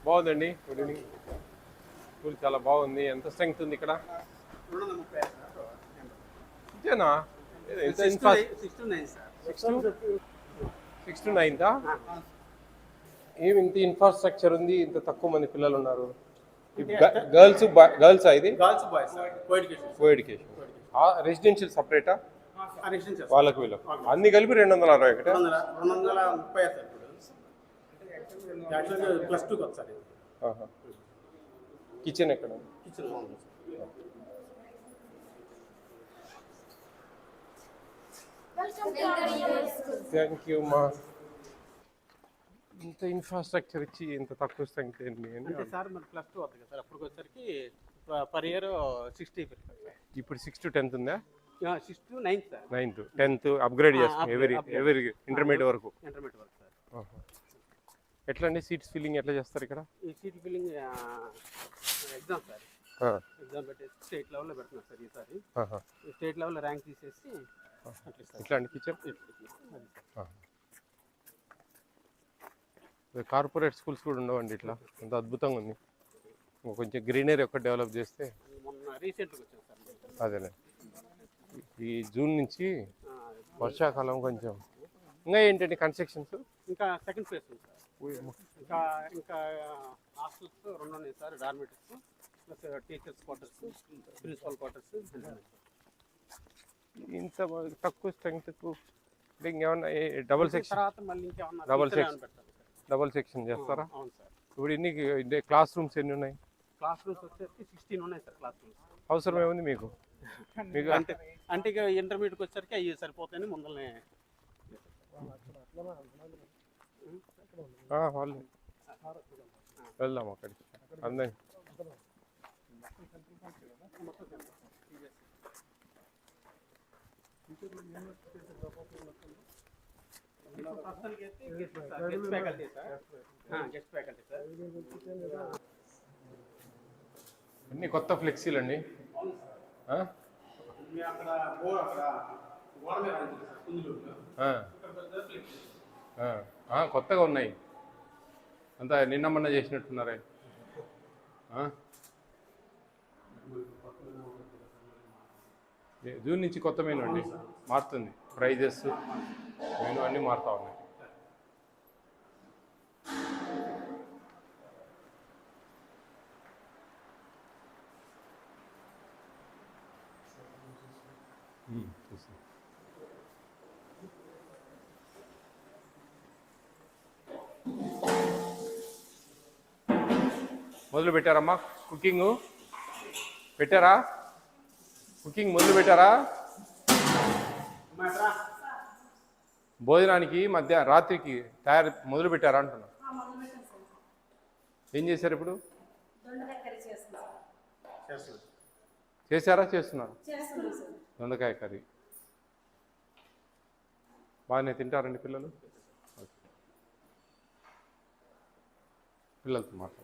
బాగుందండి. Good evening. School చాలా బాగుంది. ఎంత స్ట్రెంగ్త్ ఉంది ఇక్కడ? ఇంతేనా? 6 to 9 ఏమి ఇంత ఇన్ఫ్రాస్ట్రక్చర్ ఉంది, ఇంత తక్కువ మంది పిల్లలు ఉన్నారు? గర్ల్స్ ఇది కో ఎడ్యుకేషన్. రెసిడెన్షియల్ సపరేటా వాళ్ళకు వీళ్ళకు అన్ని కలిపి 260 ఒకటి కిచెన్ ఎక్కడ? థ్యాంక్ యూ మా. ఇంత ఇన్ఫ్రాస్ట్రక్చర్ ఇచ్చి ఇంత తక్కువ స్ట్రెంగ్త్ ఏంటి అంటే సార్ మరి +2 అవుతుంది కదా సార్. అప్పుడు వచ్చరికి పర్ ఇయర్ 60 పెరుగుతుంది. ఇప్పుడు 6 to 10 ఉందా? 6 to 9 sir. 9th 10th upgrade చేస్తాం ఎవరి ఇంటర్మీడియట్ వరకు సార్. ఎట్లా అండి సీట్స్ ఫిల్లింగ్ ఎట్లా చేస్తారు ఇక్కడ? ఈ seat filling exam sir. Exam పెట్టేసి స్టేట్ లెవెల్లో పెడుతున్నారు సార్ ఈసారి. స్టేట్ లెవెల్లో ర్యాంక్ తీసేసి ఎట్లా అండి టీచర్? కార్పొరేట్ స్కూల్స్ కూడా ఉండవండి ఇట్లా. అంత అద్భుతంగా ఉంది. కొంచెం గ్రీనరీ ఒక్కటి డెవలప్ చేస్తే. మొన్న రీసెంట్గా వచ్చాను సార్. అదేలే ఈ జూన్ నుంచి వర్షాకాలం కొంచెం. ఇంకా ఏంటంటే కన్స్ట్రక్షన్స్ ఇంకా సెకండ్ ఫేజ్ ఉంది సార్. ఇంకా హాస్టల్స్ 2 ఉన్నాయి sir. Dormitories plus teachers quarters, principal quarters. ఇంత తక్కువ స్ట్రెంగ్త్కు ఇంకేమన్నా డబుల్ సెక్షన్ తర్వాత మళ్ళీ ఇంకేమన్నా డబుల్ సెక్షన్ చేస్తారా? అవును సార్. ఇప్పుడు ఎన్ని క్లాస్ రూమ్స్ ఎన్ని ఉన్నాయి? క్లాస్ రూమ్స్ వచ్చేసి 16 ఉన్నాయి సార్. క్లాస్ రూమ్స్ అవసరం ఏముంది మీకు? అంటే ఇక ఇంటర్మీడియట్కి వచ్చేసరికి అవి సరిపోతాయని ముందరనే వాళ్ళు వెళ్దాం అక్కడికి అందరి. అన్ని కొత్త ఫ్లెక్సీలు అండి. కొత్తగా ఉన్నాయి. అంతా నిన్న మొన్న చేసినట్టున్నారే. జూన్ నుంచి కొత్త మెనూ అండి మారుతుంది. ప్రైజెస్ మెనూ అన్నీ మారుతూ ఉన్నాయి. మొదలు పెట్టారమ్మా కుకింగ్? పెట్టారా కుకింగ్? మొదలు పెట్టారా? భోజనానికి రాత్రికి తయారు మొదలు పెట్టారా అంటున్నా. ఏం చేశారు ఇప్పుడు? చేశారా చేస్తున్నారా? దొండకాయ కర్రీ బాగానే తింటారండి పిల్లలు? పిల్లలతో మాట్లాడు.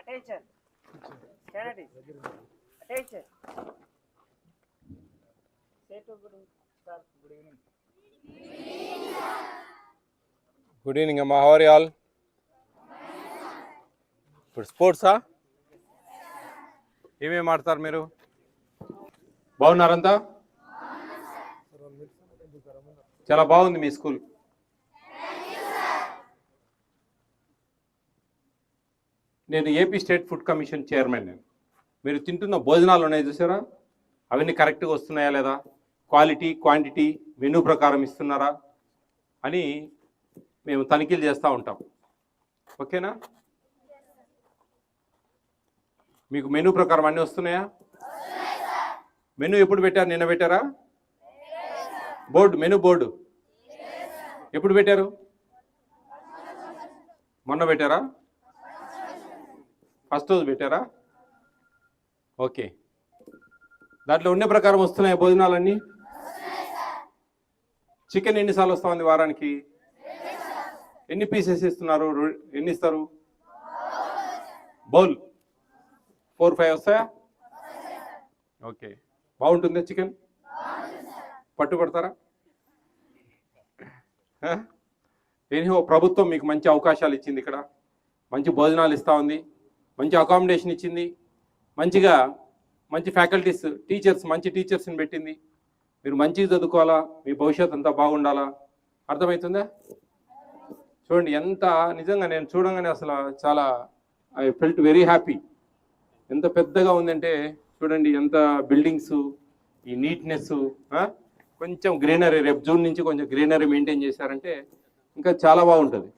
Attention. Candidates. Attention. Say to good sir. Good evening. Good evening, Amma. How are you all? ఇప్పుడు స్పోర్ట్సా? ఏమేమి ఆడతారు మీరు? బాగున్నారంతా? చాలా బాగుంది మీ స్కూల్. నేను AP state food commission chairman. నేను మీరు తింటున్న భోజనాలు ఉన్నాయి చూసారా, అవన్నీ కరెక్ట్గా వస్తున్నాయా లేదా, క్వాలిటీ క్వాంటిటీ మెనూ ప్రకారం ఇస్తున్నారా అని మేము తనిఖీలు చేస్తూ ఉంటాం. ఓకేనా? మీకు మెనూ ప్రకారం అన్నీ వస్తున్నాయా? మెనూ ఎప్పుడు పెట్టారు? నిన్న పెట్టారా? మెనూ బోర్డు ఎప్పుడు పెట్టారు? మొన్న పెట్టారా? ఫస్ట్ రోజు పెట్టారా? ఓకే. దాంట్లో ఉండే ప్రకారం వస్తున్నాయి భోజనాలన్నీ? చికెన్ ఎన్నిసార్లు వస్తూ ఉంది వారానికి? ఎన్ని పీసెస్ ఇస్తున్నారు? ఎన్ని ఇస్తారు? బౌల్ 4-5 వస్తాయా? ఓకే. బాగుంటుందా చికెన్? పట్టుబడతారా? ఎనీహో ప్రభుత్వం మీకు మంచి అవకాశాలు ఇచ్చింది, ఇక్కడ మంచి భోజనాలు ఇస్తూ ఉంది, మంచి అకామిడేషన్ ఇచ్చింది, మంచి ఫ్యాకల్టీస్ టీచర్స్ మంచి టీచర్స్ని పెట్టింది. మీరు మంచిగా చదువుకోవాలా, మీ భవిష్యత్తు అంతా బాగుండాలా. అర్థమవుతుందా? చూడండి ఎంత నిజంగా నేను చూడంగానే అసలు చాలా ఐ ఫెల్ట్ వెరీ హ్యాపీ. ఎంత పెద్దగా ఉందంటే చూడండి, ఎంత బిల్డింగ్స్, ఈ నీట్నెస్, కొంచెం గ్రీనరీ, రేపు జూన్ నుంచి కొంచెం గ్రీనరీ మెయింటైన్ చేశారంటే ఇంకా చాలా బాగుంటుంది.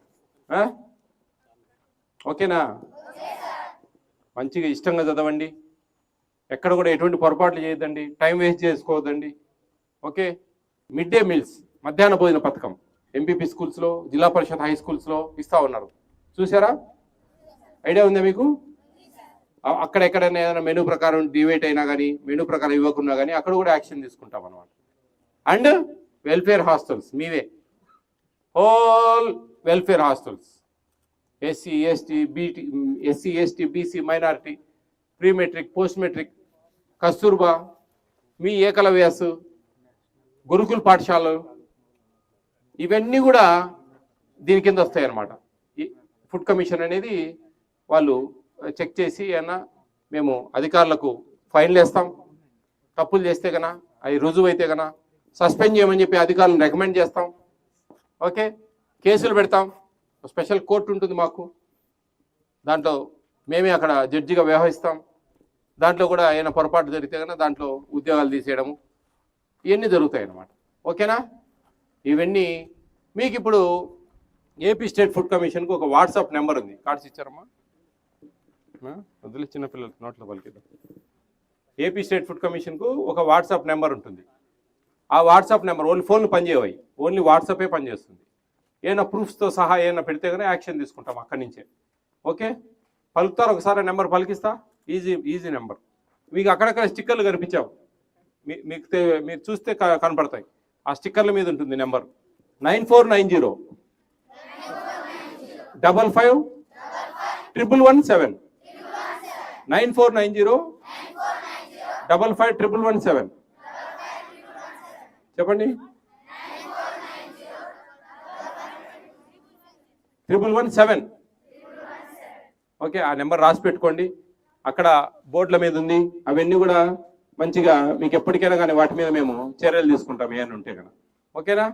ఓకేనా? మంచిగా ఇష్టంగా చదవండి, ఎక్కడ కూడా ఎటువంటి పొరపాట్లు చేయొద్దండి, టైం వేస్ట్ చేసుకోవద్దండి. ఓకే. మిడ్ డే మీల్స్, మధ్యాహ్న భోజన పథకం ఎంపీపీ స్కూల్స్లో, జిల్లా పరిషత్ హై స్కూల్స్లో ఇస్తూ ఉన్నారు. చూసారా? ఐడియా ఉందా మీకు? అక్కడెక్కడైనా ఏదైనా మెనూ ప్రకారం డివేట్ అయినా కానీ, మెనూ ప్రకారం ఇవ్వకున్నా కానీ అక్కడ కూడా యాక్షన్ తీసుకుంటాం అన్నమాట. అండ్ వెల్ఫేర్ హాస్టల్స్ మీవే, whole welfare hostels, SC ST BC minority, pre matric, post matric, Kasturba, మీ ఏకలవ్యాస్, గురుకుల్ పాఠశాలలు, ఇవన్నీ కూడా దీని కింద వస్తాయి అన్నమాట. ఈ ఫుడ్ కమిషన్ అనేది వాళ్ళు చెక్ చేసి ఏమన్నా మేము అధికారులకు ఫైన్లు వేస్తాం, తప్పులు చేస్తే కన్నా అవి రుజువు అయితే కన్నా సస్పెండ్ చేయమని చెప్పి అధికారులను రికమెండ్ చేస్తాం. ఓకే. కేసులు పెడతాం, స్పెషల్ కోర్టు ఉంటుంది మాకు, దాంట్లో మేమే అక్కడ జడ్జిగా వ్యవహరిస్తాం. దాంట్లో కూడా ఏమైనా పొరపాటు జరిగితే కన్నా దాంట్లో ఉద్యోగాలు తీసేయడము ఇవన్నీ జరుగుతాయి అన్నమాట. ఓకేనా? ఇవన్నీ మీకు ఇప్పుడు ఏపీ స్టేట్ ఫుడ్ కమిషన్కు ఒక వాట్సాప్ నెంబర్ ఉంది. కార్డ్స్ ఇచ్చారమ్మా? వదిలే, చిన్నపిల్లలకి నోట్లో పలికిద్దాం. ఏపీ స్టేట్ ఫుడ్ కమిషన్కు ఒక వాట్సాప్ నెంబర్ ఉంటుంది. ఆ వాట్సాప్ నెంబర్ ఓన్లీ ఫోన్లు పనిచేయవు, ఓన్లీ వాట్సాపే పనిచేస్తుంది. ఏమైనా ప్రూఫ్స్తో సహా ఏమైనా పెడితే కానీ యాక్షన్ తీసుకుంటాం అక్కడి నుంచే. ఓకే. పలుకుతారు, ఒకసారి నెంబర్ పలికిస్తా. Easy number. మీకు అక్కడక్కడ స్టిక్కర్లు కనిపించావు, మీరు చూస్తే కనపడతాయి. ఆ స్టిక్కర్ల మీద ఉంటుంది నెంబర్ 9490 55 111 9490 55 117. చెప్పండి. 117. ఓకే. ఆ నెంబర్ రాసి పెట్టుకోండి, అక్కడ బోర్డుల మీద ఉంది. అవన్నీ కూడా మంచిగా మీకు ఎప్పటికైనా కానీ వాటి మీద మేము చర్యలు తీసుకుంటాం ఏమైనా ఉంటే కనుక. ఓకేనా?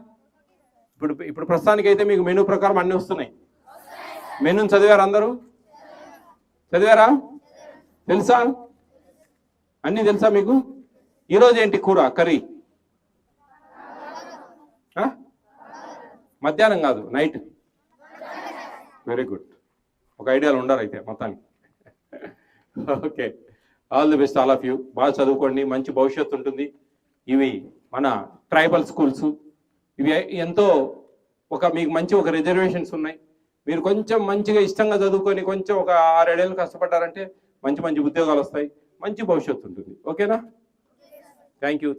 ఇప్పుడు ప్రస్తుతానికి అయితే మీకు మెనూ ప్రకారం అన్నీ వస్తున్నాయి. మెనూని చదివారా? అందరూ చదివారా? తెలుసా? అన్నీ తెలుసా మీకు? ఈరోజు ఏంటి కూర, కర్రీ? మధ్యాహ్నం కాదు, నైట్. Very good. ఒక ఐడియాలు ఉండాలి అయితే మొత్తానికి. Okay. All the best all of you. బాగా చదువుకోండి, మంచి భవిష్యత్తు ఉంటుంది. ఇవి మన ట్రైబల్ స్కూల్స్, ఇవి ఎంతో మీకు మంచి ఒక రిజర్వేషన్స్ ఉన్నాయి. మీరు కొంచెం మంచిగా ఇష్టంగా చదువుకొని కొంచెం ఒక 6-7 ఏళ్ళు కష్టపడ్డారంటే మంచి ఉద్యోగాలు వస్తాయి, మంచి భవిష్యత్తు ఉంటుంది. ఓకేనా? Thank you.